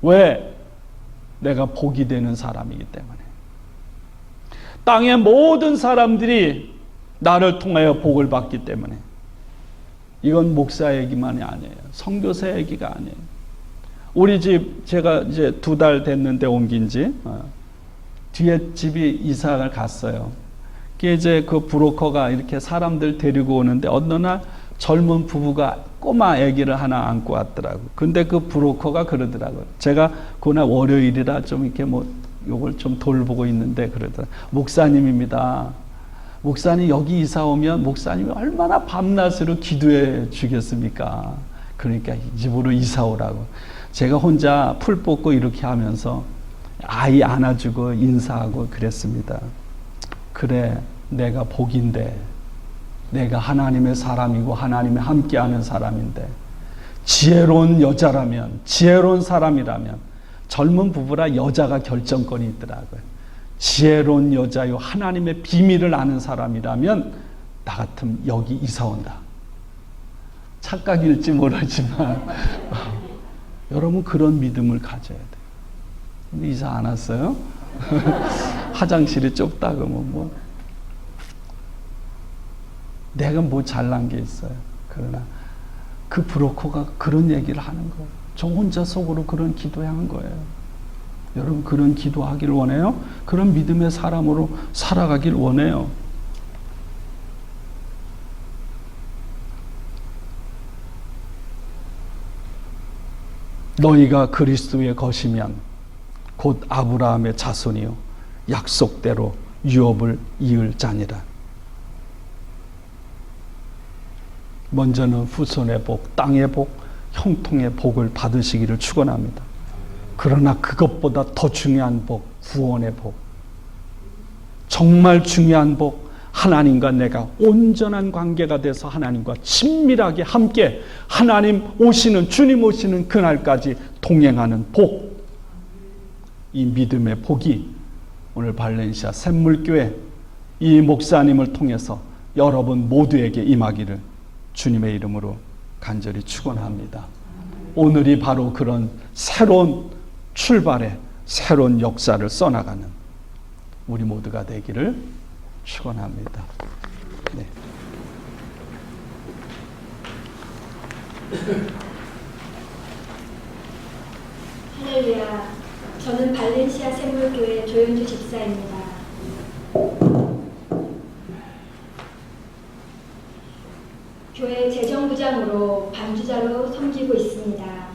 왜? 내가 복이 되는 사람이기 때문에. 땅의 모든 사람들이 나를 통하여 복을 받기 때문에. 이건 목사 얘기만이 아니에요. 선교사 얘기가 아니에요. 우리 집, 제가 이제 2달 됐는데 옮긴 지, 뒤에 집이 이사를 갔어요. 그게 이제 그 브로커가 이렇게 사람들 데리고 오는데 어느 날 젊은 부부가 꼬마 아기를 하나 안고 왔더라고. 근데 그 브로커가 그러더라고요. 제가 그날 월요일이라 좀 이렇게 요걸 좀 돌보고 있는데 그러더라고요. 목사님입니다. 목사님 여기 이사 오면 목사님이 얼마나 밤낮으로 기도해 주겠습니까? 그러니까 이 집으로 이사 오라고. 제가 혼자 풀 뽑고 이렇게 하면서 아이 안아주고 인사하고 그랬습니다. 그래, 내가 복인데, 내가 하나님의 사람이고 하나님이 함께하는 사람인데, 지혜로운 여자라면, 지혜로운 사람이라면, 젊은 부부라 여자가 결정권이 있더라고요. 지혜로운 여자요 하나님의 비밀을 아는 사람이라면 나 같으면 여기 이사 온다. 착각일지 모르지만 여러분 그런 믿음을 가져야 돼요. 근데 이사 안 왔어요? 화장실이 좁다 그러면 뭐 내가 뭐 잘난 게 있어요. 그러나 그 브로커가 그런 얘기를 하는 거예요. 저 혼자 속으로 그런 기도한 거예요. 여러분 그런 기도하길 원해요? 그런 믿음의 사람으로 살아가길 원해요. 너희가 그리스도의 것이면 곧 아브라함의 자손이요 약속대로 유업을 이을 자니라. 먼저는 후손의 복, 땅의 복, 형통의 복을 받으시기를 축원합니다. 그러나 그것보다 더 중요한 복, 구원의 복, 정말 중요한 복, 하나님과 내가 온전한 관계가 돼서 하나님과 친밀하게 함께 하나님 오시는, 주님 오시는 그날까지 동행하는 복, 이 믿음의 복이 오늘 발렌시아 샘물교회 이 목사님을 통해서 여러분 모두에게 임하기를 주님의 이름으로 간절히 축원합니다. 오늘이 바로 그런 새로운 출발의 새로운 역사를 써나가는 우리 모두가 되기를 축원합니다. 네. 할렐루야. 저는 발렌시아 샘물교회 조현주 집사입니다. 교회 재정부장으로 반주자로 섬기고 있습니다.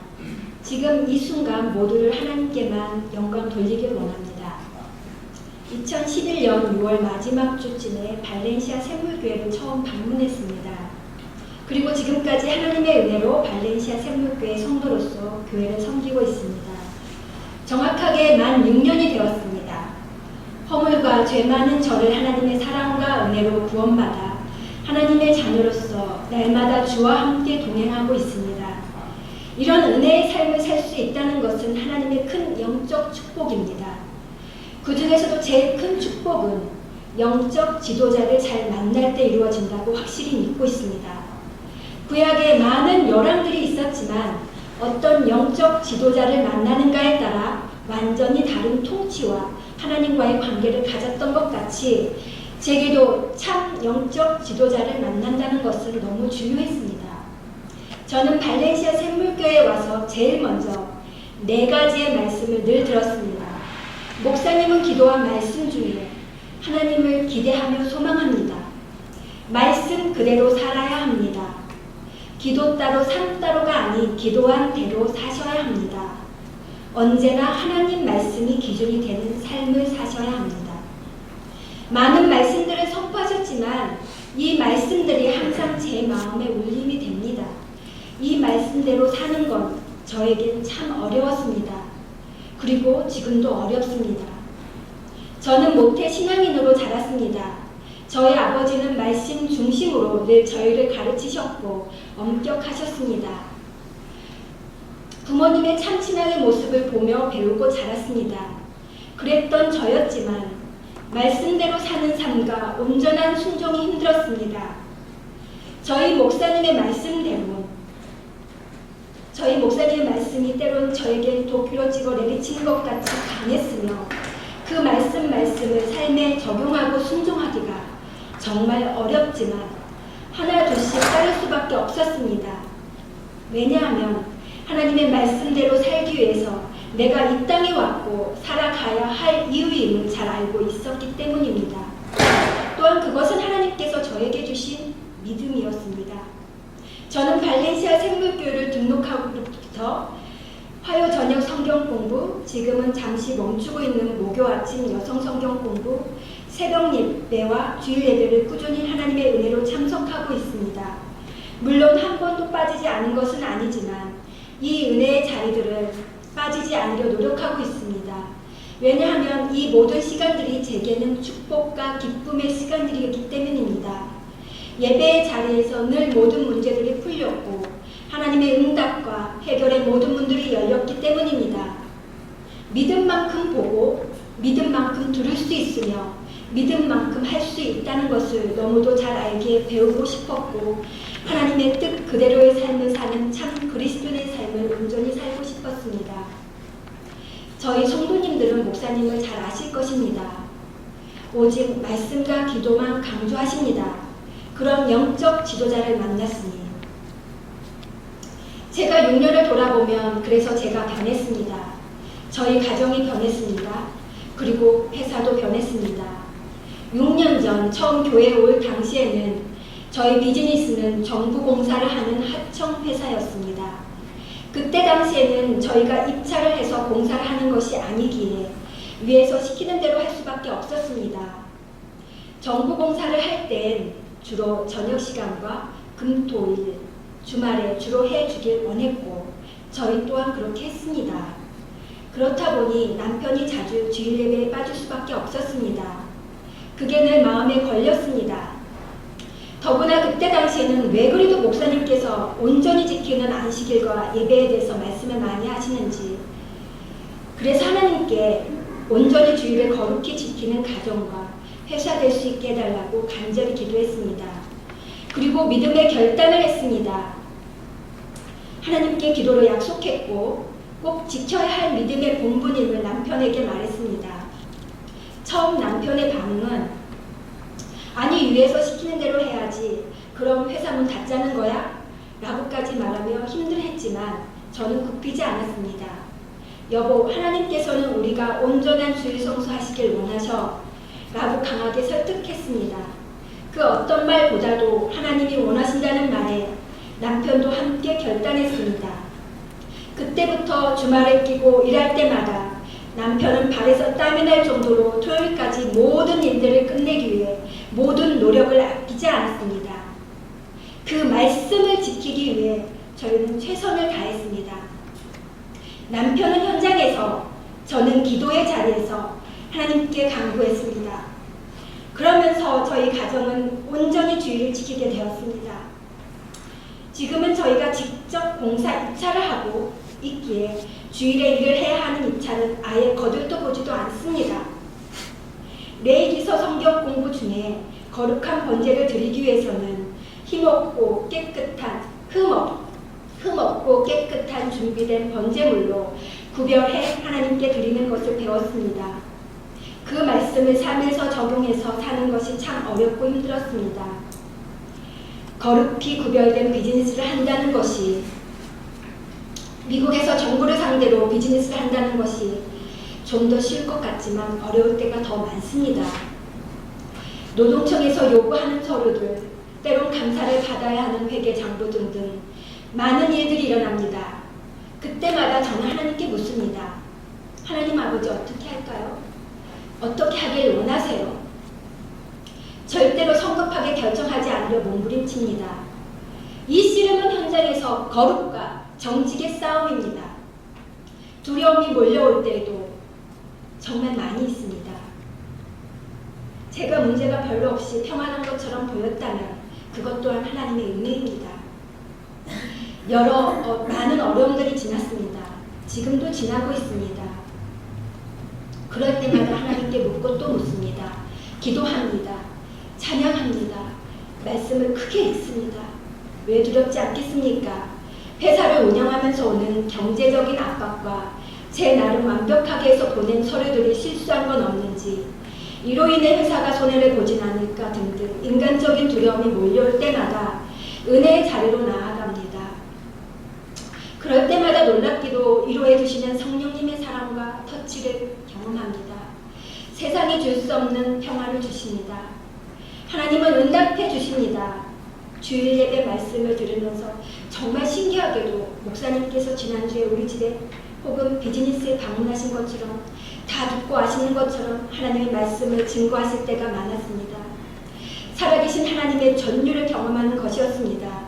지금 이 순간 모두를 하나님께만 영광 돌리길 원합니다. 2011년 6월 마지막 주쯤에 발렌시아 샘물교회를 처음 방문했습니다. 그리고 지금까지 하나님의 은혜로 발렌시아 샘물교회 성도로서 교회를 섬기고 있습니다. 정확하게 만 6년이 되었습니다. 허물과 죄 많은 저를 하나님의 사랑과 은혜로 구원받아 하나님의 자녀로서 날마다 주와 함께 동행하고 있습니다. 이런 은혜의 삶을 살 수 있다는 것은 하나님의 큰 영적 축복입니다. 그 중에서도 제일 큰 축복은 영적 지도자를 잘 만날 때 이루어진다고 확실히 믿고 있습니다. 구약에 많은 열왕들이 있었지만 어떤 영적 지도자를 만나는가에 따라 완전히 다른 통치와 하나님과의 관계를 가졌던 것 같이 제게도 참 영적 지도자를 만난다는 것은 너무 중요했습니다. 저는 발렌시아 샘물교회에 와서 제일 먼저 4가지의 말씀을 늘 들었습니다. 목사님은 기도와 말씀 중에 하나님을 기대하며 소망합니다. 말씀 그대로 살아야 합니다. 기도 따로 삶 따로가 아닌 기도한 대로 사셔야 합니다. 언제나 하나님 말씀이 기준이 되는 삶을 사셔야 합니다. 많은 말씀들을 선포하셨지만 이 말씀들이 항상 제 마음에 울림이 됩니다. 이 말씀대로 사는 건 저에겐 참 어려웠습니다. 그리고 지금도 어렵습니다. 저는 모태 신앙인으로 자랐습니다. 저희 아버지는 말씀 중심으로 늘 저희를 가르치셨고 엄격하셨습니다. 부모님의 참신앙의 모습을 보며 배우고 자랐습니다. 그랬던 저였지만 말씀대로 사는 삶과 온전한 순종이 힘들었습니다. 저희 목사님의 말씀이 때론 저에게 도끼로 찍어 내리치는 것 같이 강했으며 그 말씀을 삶에 적용하고 순종하기가 정말 어렵지만 하나 둘씩 따를 수밖에 없었습니다. 왜냐하면 하나님의 말씀대로 살기 위해서 내가 이 땅에 왔고 살아가야 할 이유임을 잘 알고 있었기 때문입니다. 또한 그것은 하나님께서 저에게 주신 믿음이었습니다. 저는 발렌시아 샘물교회를 등록하고부터 화요 저녁 성경 공부, 지금은 잠시 멈추고 있는 목요 아침 여성 성경 공부, 새벽 예배와 주일 예배를 꾸준히 하나님의 은혜로 참석하고 있습니다. 물론 한 번도 빠지지 않은 것은 아니지만 이 은혜의 자리들을 빠지지 않으려 노력하고 있습니다. 왜냐하면 이 모든 시간들이 제게는 축복과 기쁨의 시간들이기 때문입니다. 예배의 자리에서 늘 모든 문제들이 풀렸고 하나님의 응답과 해결의 모든 문들이 열렸기 때문입니다. 믿은 만큼 보고 믿은 만큼 들을 수 있으며 믿은 만큼 할 수 있다는 것을 너무도 잘 알기에 배우고 싶었고 하나님의 뜻 그대로의 삶을 사는 참 그리스도인의 삶을 온전히 살고 싶었습니다. 저희 성도님들은 목사님을 잘 아실 것입니다. 오직 말씀과 기도만 강조하십니다. 그런 영적 지도자를 만났으니 제가 6년을 돌아보면 그래서 제가 변했습니다. 저희 가정이 변했습니다. 그리고 회사도 변했습니다. 6년 전 처음 교회에 올 당시에는 저희 비즈니스는 정부 공사를 하는 하청 회사였습니다. 그때 당시에는 저희가 입찰을 해서 공사를 하는 것이 아니기에 위에서 시키는 대로 할 수밖에 없었습니다. 정부 공사를 할 땐 주로 저녁 시간과 금, 토, 일, 주말에 주로 해주길 원했고 저희 또한 그렇게 했습니다. 그렇다 보니 남편이 자주 주일 예배에 빠질 수밖에 없었습니다. 그게 늘 마음에 걸렸습니다. 더구나 그때 당시에는 왜 그래도 목사님께서 온전히 지키는 안식일과 예배에 대해서 말씀을 많이 하시는지, 그래서 하나님께 온전히 주일을 거룩히 지키는 가정과 회사 될 수 있게 해달라고 간절히 기도했습니다. 그리고 믿음의 결단을 했습니다. 하나님께 기도로 약속했고 꼭 지켜야 할 믿음의 본분임을 남편에게 말했습니다. 처음 남편의 반응은 아니 위에서 시키는 대로 해야지 그럼 회사 문 닫자는 거야? 라고까지 말하며 힘들었지만 저는 굽히지 않았습니다. 여보, 하나님께서는 우리가 온전한 주일 성수하시길 원하셔 라고 강하게 설득했습니다. 그 어떤 말보다도 하나님이 원하신다는 말에 남편도 함께 결단했습니다. 그때부터 주말에 끼고 일할 때마다 남편은 발에서 땀이 날 정도로 토요일까지 모든 일들을 끝내기 위해 모든 노력을 아끼지 않았습니다. 그 말씀을 지키기 위해 저희는 최선을 다했습니다. 남편은 현장에서, 저는 기도의 자리에서 하나님께 간구했습니다. 그러면서 저희 가정은 온전히 주일을 지키게 되었습니다. 지금은 저희가 직접 공사 입찰을 하고 있기에 주일에 일을 해야 하는 입찰은 아예 거들떠 보지도 않습니다. 레위기서 성경 공부 중에 거룩한 번제를 드리기 위해서는 힘없고 깨끗한 흠없고 깨끗한 준비된 번제물로 구별해 하나님께 드리는 것을 배웠습니다. 그 말씀을 삶에서 적용해서 사는 것이 참 어렵고 힘들었습니다. 거룩히 구별된 비즈니스를 한다는 것이, 미국에서 정부를 상대로 비즈니스를 한다는 것이 좀 더 쉬울 것 같지만 어려울 때가 더 많습니다. 노동청에서 요구하는 서류들, 때론 감사를 받아야 하는 회계 장부 등등 많은 일들이 일어납니다. 그때마다 저는 하나님께 묻습니다. 하나님 아버지 어떻게 할까요? 어떻게 하길 원하세요? 절대로 성급하게 결정하지 않으려 몸부림칩니다. 이 씨름은 현장에서 거룩과 정직의 싸움입니다. 두려움이 몰려올 때에도 정말 많이 있습니다. 제가 문제가 별로 없이 평안한 것처럼 보였다면 그것 또한 하나님의 은혜입니다. 많은 어려움들이 지났습니다. 지금도 지나고 있습니다. 그럴 때마다 하나님께 묻고 또 묻습니다. 기도합니다. 찬양합니다. 말씀을 크게 읽습니다. 왜 두렵지 않겠습니까? 회사를 운영하면서 오는 경제적인 압박과 제 나름 완벽하게 해서 보낸 서류들이 실수한 건 없는지, 이로 인해 회사가 손해를 보진 않을까 등등 인간적인 두려움이 몰려올 때마다 은혜의 자리로 나아갑니다. 그럴 때마다 놀랍게도 위로해 주시는 성령님의 사랑과 터치를 경험합니다. 세상이 줄 수 없는 평화를 주십니다. 하나님은 응답해 주십니다. 주일 예배 말씀을 들으면서 정말 신기하게도 목사님께서 지난주에 우리 집에 혹은 비즈니스에 방문하신 것처럼 다 듣고 아시는 것처럼 하나님의 말씀을 증거하실 때가 많았습니다. 살아계신 하나님의 전율을 경험하는 것이었습니다.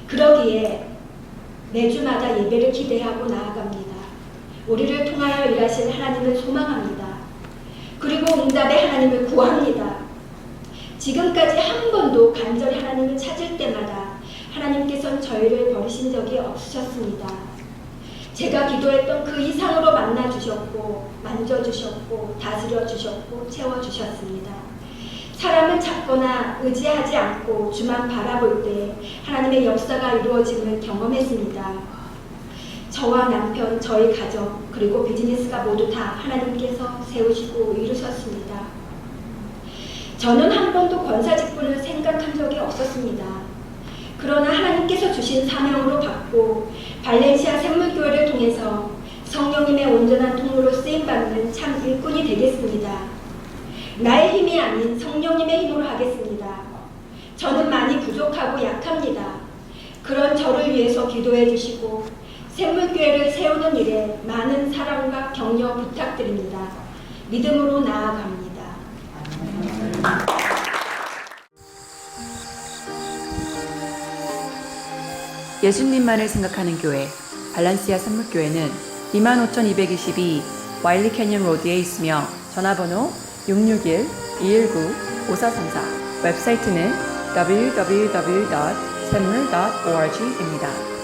그러기에 매주마다 예배를 기대하고 나아갑니다. 우리를 통하여 일하실 하나님을 소망합니다. 그리고 응답의 하나님을 구합니다. 지금까지 한 번도 간절히 하나님을 찾을 때마다 하나님께서는 저희를 버리신 적이 없으셨습니다. 제가 기도했던 그 이상으로 만나주셨고 만져주셨고 다스려주셨고 채워주셨습니다. 사람을 찾거나 의지하지 않고 주만 바라볼 때 하나님의 역사가 이루어짐을 경험했습니다. 저와 남편, 저희 가정, 그리고 비즈니스가 모두 다 하나님께서 세우시고 이루셨습니다. 저는 한 번도 권사 직분을 생각한 적이 없었습니다. 그러나 하나님께서 주신 사명으로 받고 발렌시아 샘물교회를 통해서 성령님의 온전한 통로로 쓰임받는 참 일꾼이 되겠습니다. 나의 힘이 아닌 성령님의 힘으로 하겠습니다. 저는 많이 부족하고 약합니다. 그런 저를 위해서 기도해 주시고 샘물교회를 세우는 일에 많은 사랑과 격려 부탁드립니다. 믿음으로 나아갑니다. 예수님만을 생각하는 교회 발렌시아 샘물교회는 25,222 와일리 캐년 로드에 있으며 전화번호 661-219-5434 웹사이트는 www.샘물.org입니다.